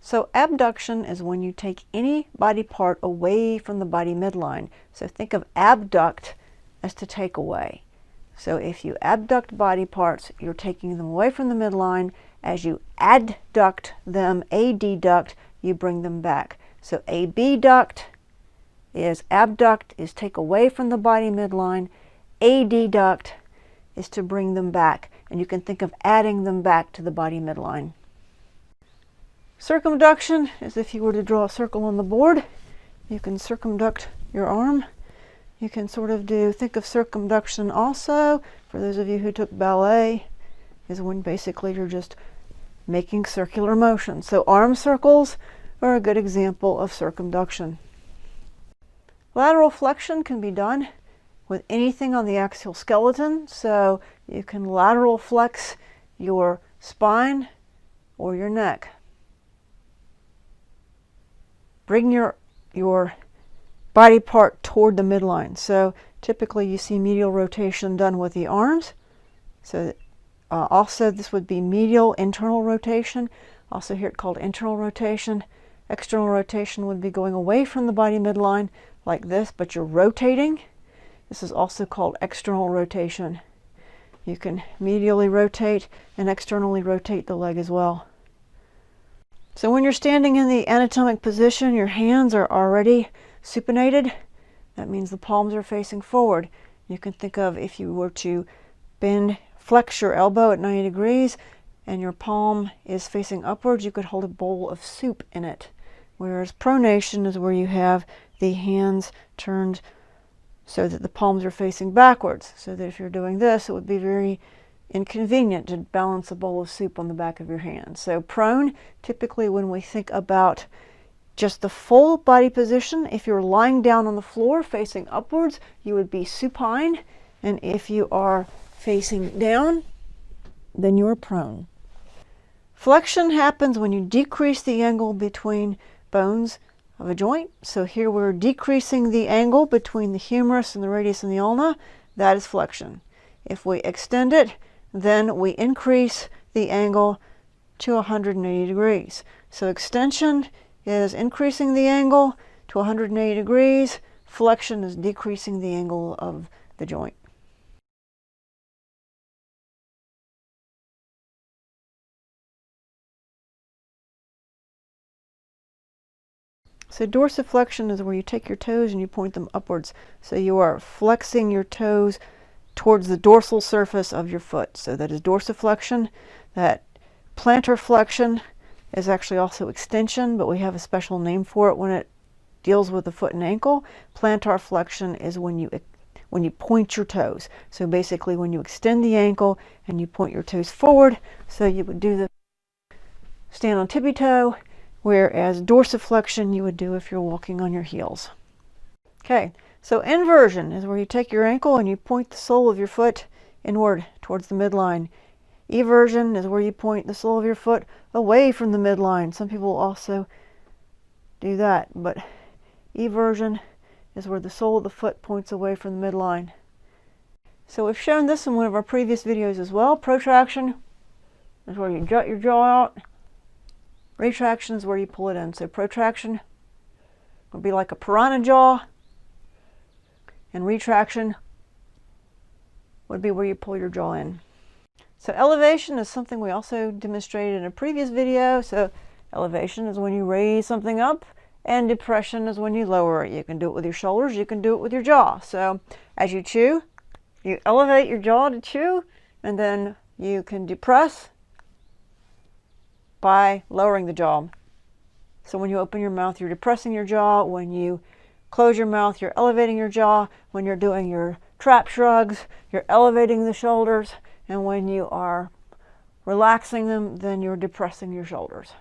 So abduction is when you take any body part away from the body midline. So think of abduct as to take away. So if you abduct body parts, you're taking them away from the midline. As you adduct them, adduct, you bring them back. So abduct is abduct, is take away from the body midline. Adduct is to bring them back. And you can think of adding them back to the body midline. Circumduction is if you were to draw a circle on the board. You can circumduct your arm. You can sort of think of circumduction also, for those of you who took ballet, is when basically you're just making circular motion. So arm circles are a good example of circumduction. Lateral flexion can be done with anything on the axial skeleton. So you can lateral flex your spine or your neck. Bring your body part toward the midline. So typically you see medial rotation done with the arms. So also this would be medial internal rotation. Also hear it called internal rotation. External rotation would be going away from the body midline like this, but you're rotating. This is also called external rotation. You can medially rotate and externally rotate the leg as well. So when you're standing in the anatomic position, your hands are already supinated. That means the palms are facing forward. You can think of if you were to flex your elbow at 90 degrees and your palm is facing upwards, you could hold a bowl of soup in it. Whereas pronation is where you have the hands turned so that the palms are facing backwards. So that if you're doing this, it would be very inconvenient to balance a bowl of soup on the back of your hand. So prone, typically when we think about just the full body position, if you're lying down on the floor facing upwards, you would be supine. And if you are facing down, then you're prone. Flexion happens when you decrease the angle between bones of a joint. So here we're decreasing the angle between the humerus and the radius and the ulna. That is flexion. If we extend it, then we increase the angle to 180 degrees. So extension is increasing the angle to 180 degrees. Flexion is decreasing the angle of the joint. So dorsiflexion is where you take your toes and you point them upwards. So you are flexing your toes towards the dorsal surface of your foot. So that is dorsiflexion. That plantar flexion is actually also extension, but we have a special name for it when it deals with the foot and ankle. Plantar flexion is when you point your toes. So basically when you extend the ankle and you point your toes forward, so you would do the stand on tippy toe, whereas dorsiflexion you would do if you're walking on your heels. Okay. So inversion is where you take your ankle and you point the sole of your foot inward towards the midline. Eversion is where you point the sole of your foot away from the midline. Some people also do that, but eversion is where the sole of the foot points away from the midline. So we've shown this in one of our previous videos as well. Protraction is where you jut your jaw out. Retraction is where you pull it in. So protraction would be like a piranha jaw. And retraction would be where you pull your jaw in. So elevation is something we also demonstrated in a previous video. So elevation is when you raise something up, and depression is when you lower it. You can do it with your shoulders, you can do it with your jaw. So as you chew, you elevate your jaw to chew, and then you can depress by lowering the jaw. So when you open your mouth, you're depressing your jaw. When you close your mouth, you're elevating your jaw. When you're doing your trap shrugs, you're elevating the shoulders. And when you are relaxing them, then you're depressing your shoulders.